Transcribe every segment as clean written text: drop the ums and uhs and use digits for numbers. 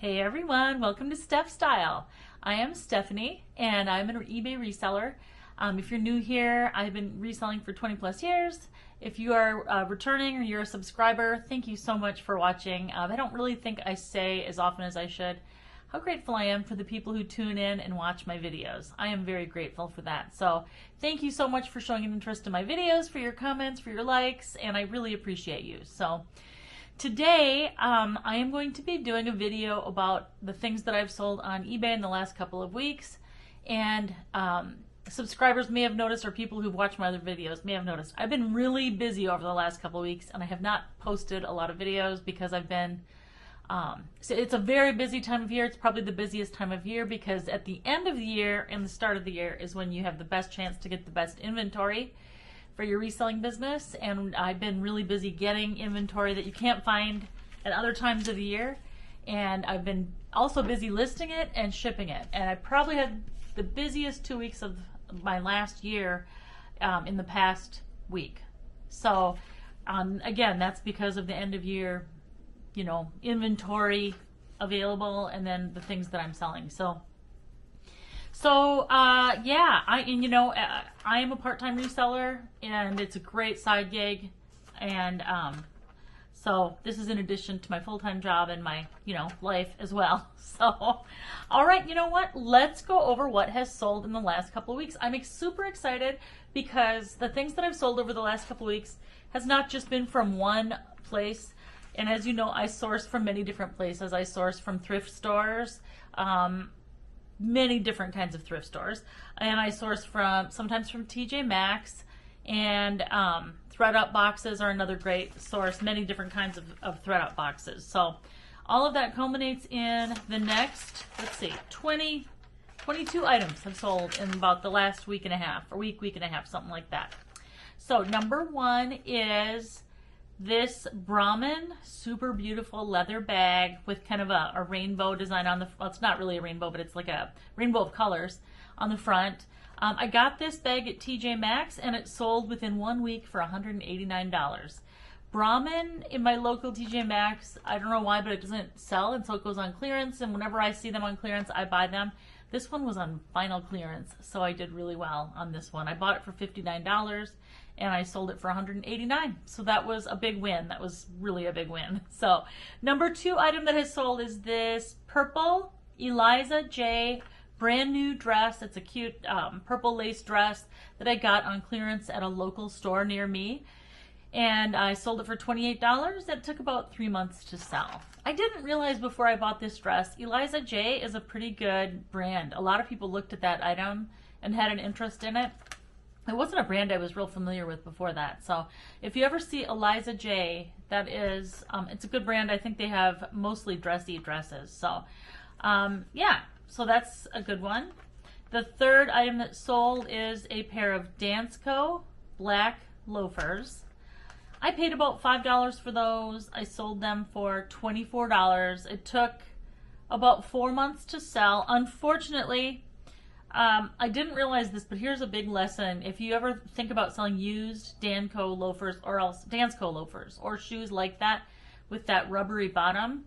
Hey everyone, welcome to Steph Style. I am Stephanie and I'm an eBay reseller. If you're new here, I've been reselling for 20 plus years. If you are returning or you're a subscriber, thank you so much for watching. I don't really think I say as often as I should how grateful I am for the people who tune in and watch my videos. I am very grateful for that. So thank you so much for showing an interest in my videos, for your comments, for your likes, and I really appreciate you. So today, I am going to be doing a video about the things that I've sold on eBay in the last couple of weeks. And subscribers may have noticed, or people who've watched my other videos may have noticed, I've been really busy over the last couple of weeks and I have not posted a lot of videos because I've been, so it's a very busy time of year. It's probably the busiest time of year because at the end of the year and the start of the year is when you have the best chance to get the best inventory for your reselling business, and I've been really busy getting inventory that you can't find at other times of the year, and I've been also busy listing it and shipping it, and I probably had the busiest 2 weeks of my last year in the past week. So again, that's because of the end of year, you know, inventory available and then the things that I'm selling. So yeah, I am a part-time reseller and it's a great side gig, and so this is in addition to my full-time job and my, life as well. So, all right, you know what? Let's go over what has sold in the last couple of weeks. I'm super excited because the things that I've sold over the last couple of weeks has not just been from one place. And as you know, I source from many different places. I source from thrift stores, many different kinds of thrift stores, and I source sometimes from TJ Maxx, and thread-up boxes are another great source, many different kinds of thread-up boxes. So all of that culminates in the next, let's see, 22 items have sold in about the last week and a half, or week and a half, something like that. So number one is this Brahmin super beautiful leather bag with kind of a rainbow design on the, well, it's not really a rainbow, but it's like a rainbow of colors on the front. I got this bag at TJ Maxx and it sold within 1 week for $189. Brahmin in my local TJ Maxx, I don't know why, but it doesn't sell, and so it goes on clearance, and whenever I see them on clearance, I buy them. This one was on final clearance, so I did really well on this one. I bought it for $59 and I sold it for $189. So that was a big win. That was really a big win. So number two item that has sold is this purple Eliza J brand new dress. It's a cute purple lace dress that I got on clearance at a local store near me. And I sold it for $28. It took about 3 months to sell. I didn't realize before I bought this dress, Eliza J is a pretty good brand. A lot of people looked at that item and had an interest in it. It wasn't a brand I was real familiar with before that. So if you ever see Eliza J, that is, it's a good brand. I think they have mostly dressy dresses. So yeah, so that's a good one. The third item that sold is a pair of Dansko black loafers. I paid about $5 for those. I sold them for $24. It took about 4 months to sell. Unfortunately, I didn't realize this, but here's a big lesson. If you ever think about selling used Dansko loafers or shoes like that with that rubbery bottom,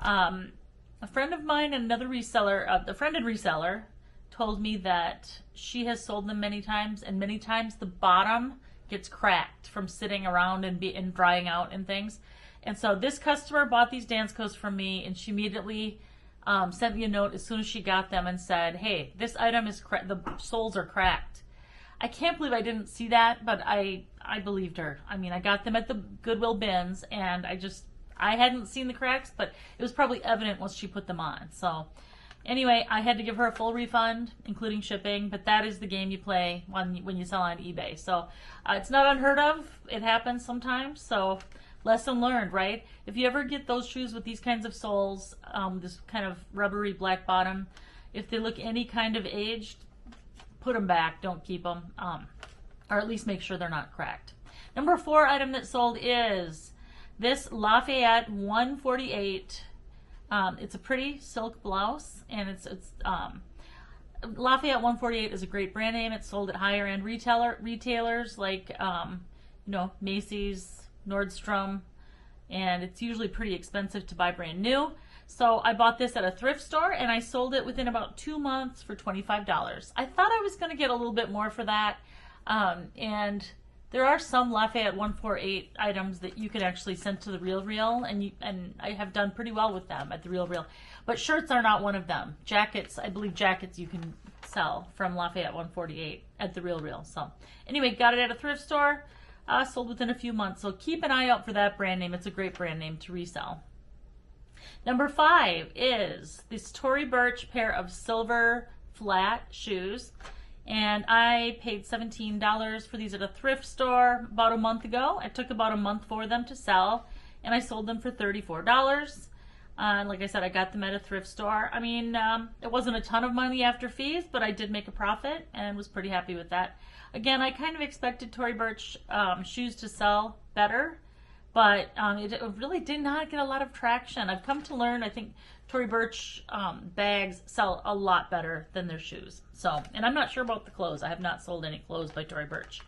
a friend of mine and another reseller, a friend and reseller, told me that she has sold them many times, and many times the bottom gets cracked from sitting around and drying out and things. And so this customer bought these Danskos from me, and she immediately sent me a note as soon as she got them and said, hey, this item is the soles are cracked. I can't believe I didn't see that, but I believed her. I mean, I got them at the Goodwill bins, and I hadn't seen the cracks, but it was probably evident once she put them on. So anyway, I had to give her a full refund, including shipping, but that is the game you play when you sell on eBay. So it's not unheard of. It happens sometimes. So lesson learned, right? If you ever get those shoes with these kinds of soles, this kind of rubbery black bottom, if they look any kind of aged, put them back. Don't keep them, or at least make sure they're not cracked. Number four item that sold is this Lafayette 148. It's a pretty silk blouse, and it's Lafayette 148 is a great brand name. It's sold at higher end retailers like Macy's, Nordstrom, and it's usually pretty expensive to buy brand new. So I bought this at a thrift store, and I sold it within about 2 months for $25. I thought I was going to get a little bit more for that, and there are some Lafayette 148 items that you can actually send to the RealReal, and I have done pretty well with them at the RealReal. But shirts are not one of them. Jackets, I believe jackets you can sell from Lafayette 148 at the RealReal. So anyway, got it at a thrift store, sold within a few months. So keep an eye out for that brand name. It's a great brand name to resell. Number 5 is this Tory Burch pair of silver flat shoes. And I paid $17 for these at a thrift store about a month ago. It took about a month for them to sell, and I sold them for $34. Like I said, I got them at a thrift store. I mean, it wasn't a ton of money after fees, but I did make a profit and was pretty happy with that. Again, I kind of expected Tory Burch shoes to sell better, but it really did not get a lot of traction. I've come to learn, I think Tory Burch bags sell a lot better than their shoes. So, and I'm not sure about the clothes. I have not sold any clothes by Tory Burch.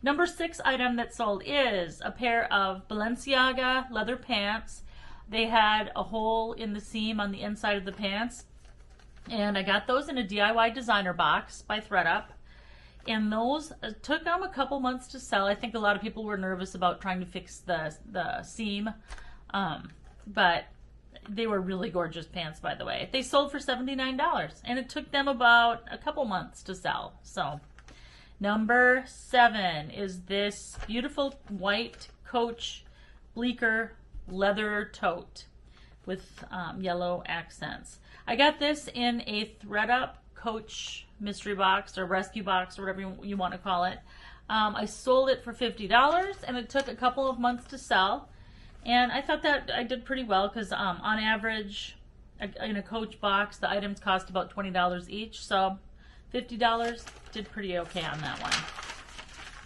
Number 6 item that sold is a pair of Balenciaga leather pants. They had a hole in the seam on the inside of the pants, and I got those in a DIY designer box by ThreadUp. And those took them a couple months to sell. I think a lot of people were nervous about trying to fix the seam, but they were really gorgeous pants, by the way. They sold for $79, and it took them about a couple months to sell. So, number 7 is this beautiful white Coach Bleecker leather tote with yellow accents. I got this in a ThreadUp Coach mystery box or rescue box or whatever you want to call it. I sold it for $50, and it took a couple of months to sell. And I thought that I did pretty well because on average in a Coach box the items cost about $20 each, so $50 did pretty okay on that one.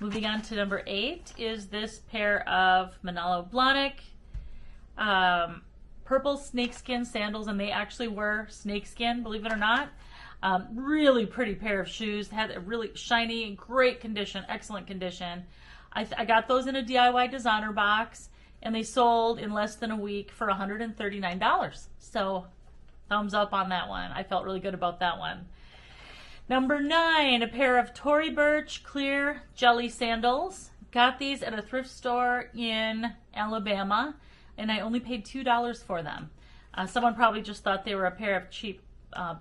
Moving on to number 8 is this pair of Manalo Blahnik purple snakeskin sandals, and they actually were snakeskin, believe it or not. Really pretty pair of shoes. Had a really shiny, great condition, excellent condition. I got those in a DIY designer box, and they sold in less than a week for $139. So thumbs up on that one. I felt really good about that one. Number 9, a pair of Tory Burch clear jelly sandals. Got these at a thrift store in Alabama, and I only paid $2 for them. Someone probably just thought they were a pair of cheap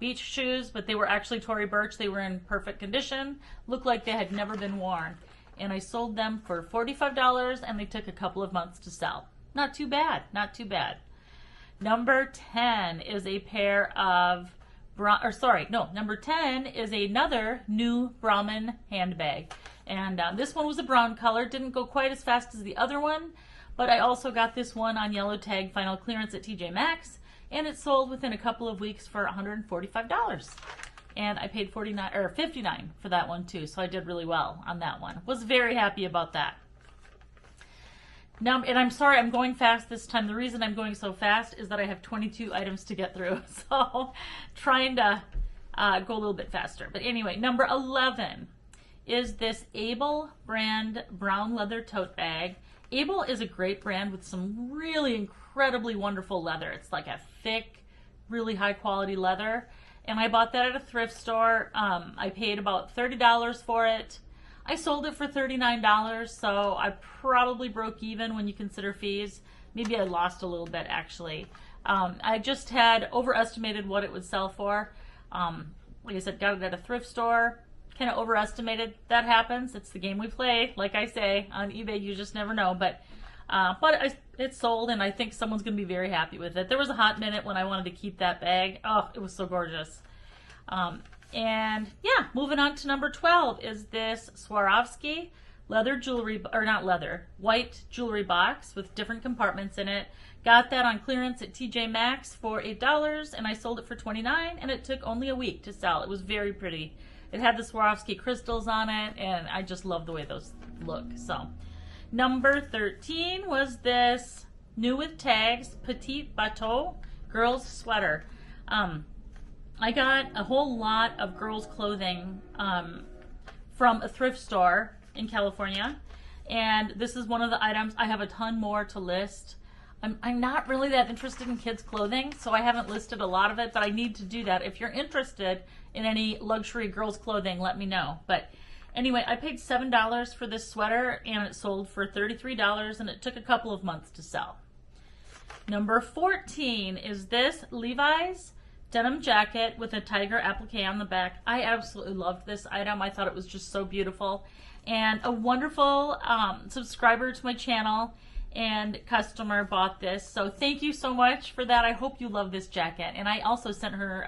beach shoes, but they were actually Tory Burch. They were in perfect condition, looked like they had never been worn. And I sold them for $45, and they took a couple of months to sell. Not too bad, not too bad. Number 10 is a pair of, number 10 is another new Brahmin handbag. And this one was a brown color, didn't go quite as fast as the other one, but I also got this one on yellow tag final clearance at TJ Maxx, and it sold within a couple of weeks for $145. And I paid $59 for that one too, so I did really well on that one. Was very happy about that. Now, and I'm sorry I'm going fast this time. The reason I'm going so fast is that I have 22 items to get through, so trying to go a little bit faster. But anyway, number 11 is this Abel brand brown leather tote bag. Abel is a great brand with some really incredibly wonderful leather. It's like a thick, really high quality leather. And I bought that at a thrift store. I paid about $30 for it. I sold it for $39, so I probably broke even when you consider fees. Maybe I lost a little bit, actually. I just had overestimated what it would sell for. Like I said, got it at a thrift store. Kind of overestimated. That happens. It's the game we play. Like I say, on eBay, you just never know. But it sold, and I think someone's going to be very happy with it. There was a hot minute when I wanted to keep that bag. Oh, it was so gorgeous. And yeah, moving on to number 12 is this Swarovski leather jewelry, or not leather, white jewelry box with different compartments in it. Got that on clearance at TJ Maxx for $8, and I sold it for $29, and it took only a week to sell. It was very pretty. It had the Swarovski crystals on it, and I just love the way those look. So, number 13 was this new with tags Petit BAU girls sweater. I got a whole lot of girls clothing from a thrift store in California, and this is one of the items. I have a ton more to list. I'm not really that interested in kids clothing, so I haven't listed a lot of it, but I need to do that. If you're interested in any luxury girls clothing, let me know. But anyway, I paid $7 for this sweater, and it sold for $33, and it took a couple of months to sell. Number 14 is this Levi's denim jacket with a tiger applique on the back. I absolutely loved this item. I thought it was just so beautiful. And a wonderful subscriber to my channel and customer bought this. So thank you so much for that. I hope you love this jacket. And I also sent her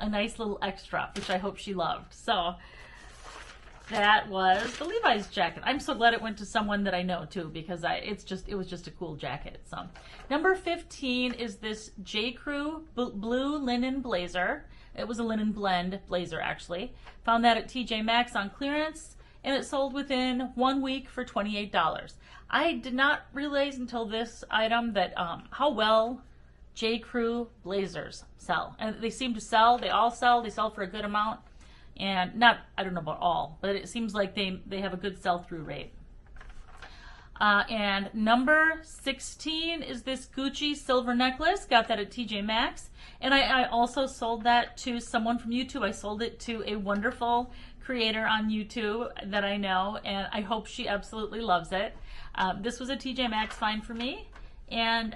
a nice little extra, which I hope she loved. So that was the Levi's jacket. I'm so glad it went to someone that I know too, because it was just a cool jacket. So number 15 is this J. Crew blue linen blazer. It was a linen blend blazer actually. Found that at TJ Maxx on clearance, and it sold within 1 week for $28. I did not realize until this item that how well J. Crew blazers sell. And they seem to sell, they all sell, they sell for a good amount. And not, I don't know about all, but it seems like they have a good sell-through rate. And number 16 is this Gucci silver necklace. Got that at TJ Maxx. And I also sold that to someone from YouTube. I sold it to a wonderful creator on YouTube that I know, and I hope she absolutely loves it. This was a TJ Maxx find for me. And,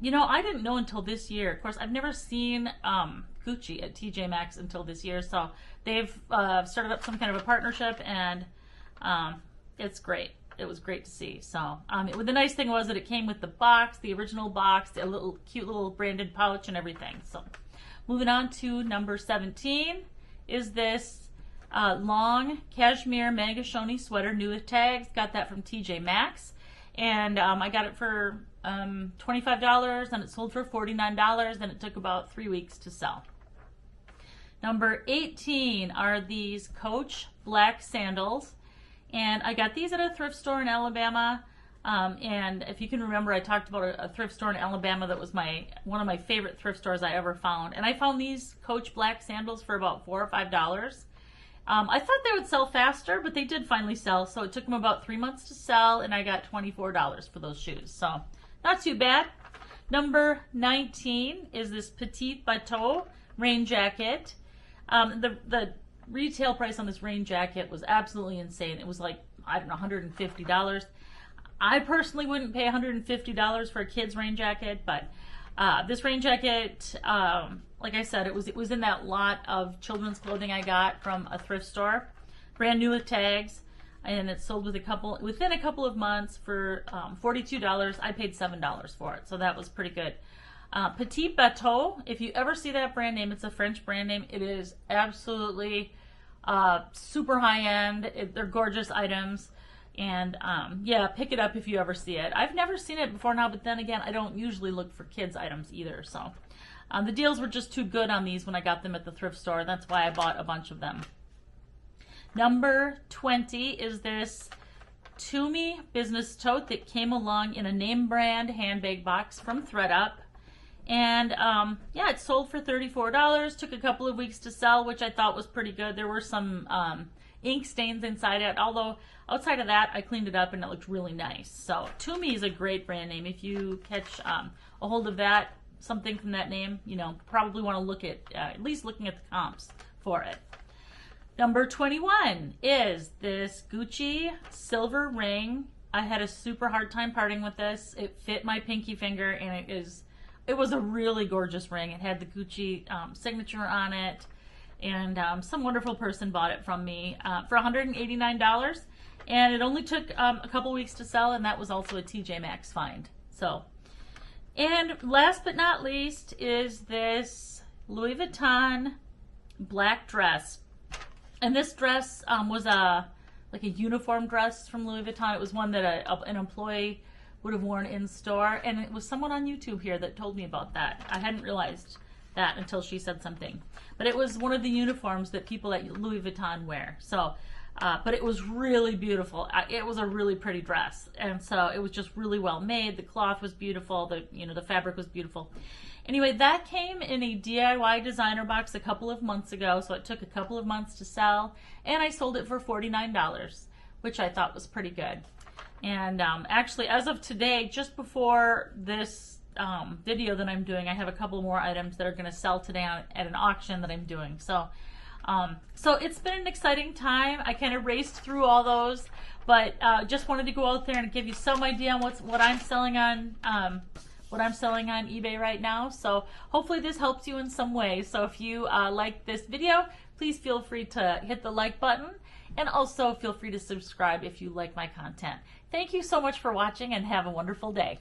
you know, I didn't know until this year. Of course, I've never seen Gucci at TJ Maxx until this year. So they've started up some kind of a partnership, and it's great. It was great to see. So the nice thing was that it came with the box, the original box, a little cute little branded pouch and everything. So moving on to number 17 is this long cashmere Magashoni sweater, new with tags. Got that from TJ Maxx. And I got it for $25, and it sold for $49, and it took about 3 weeks to sell. Number 18 are these Coach black sandals. And I got these at a thrift store in Alabama. And if you can remember, I talked about a thrift store in Alabama that was one of my favorite thrift stores I ever found. And I found these Coach black sandals for about $4 or $5. I thought they would sell faster, but they did finally sell. So it took them about 3 months to sell, and I got $24 for those shoes. So not too bad. Number 19 is this Petit BAU rain jacket. The retail price on this rain jacket was absolutely insane. It was like, I don't know, $150. I personally wouldn't pay $150 for a kid's rain jacket, but this rain jacket, like I said, it was in that lot of children's clothing I got from a thrift store, brand new with tags, and it sold within a couple of months for $42. I paid $7 for it, so that was pretty good. Petit BAU, if you ever see that brand name, it's a French brand name. It is absolutely super high-end. They're gorgeous items. And yeah, pick it up if you ever see it. I've never seen it before now, but then again, I don't usually look for kids' items either. So the deals were just too good on these when I got them at the thrift store. That's why I bought a bunch of them. Number 20 is this Tumi business tote that came along in a name brand handbag box from ThredUp. And yeah, it sold for $34. Took a couple of weeks to sell, which I thought was pretty good. There were some ink stains inside it, although outside of that, I cleaned it up and it looked really nice. So Tumi is a great brand name. If you catch a hold of that, something from that name, you know, probably want to look at least looking at the comps for it. Number 21 is this Gucci silver ring. I had a super hard time parting with this. It fit my pinky finger, and it was a really gorgeous ring. It had the Gucci signature on it, and some wonderful person bought it from me for $189, and it only took a couple weeks to sell, and that was also a TJ Maxx find. So, and last but not least is this Louis Vuitton black dress, and this dress was like a uniform dress from Louis Vuitton. It was one that an employee would have worn in store, and it was someone on YouTube here that told me about that. I hadn't realized that until she said something, but it was one of the uniforms that people at Louis Vuitton wear. So but it was really beautiful. It was a really pretty dress, and so it was just really well made. The cloth was beautiful. The fabric was beautiful. Anyway, that came in a DIY designer box a couple of months ago, so it took a couple of months to sell, and I sold it for $49, which I thought was pretty good. And actually, as of today, just before this video that I'm doing, I have a couple more items that are going to sell today at an auction that I'm doing. So so it's been an exciting time. I kind of raced through all those, but just wanted to go out there and give you some idea on what I'm selling on eBay right now. So hopefully this helps you in some way. So if you like this video, please feel free to hit the like button, and also feel free to subscribe if you like my content. Thank you so much for watching, and have a wonderful day.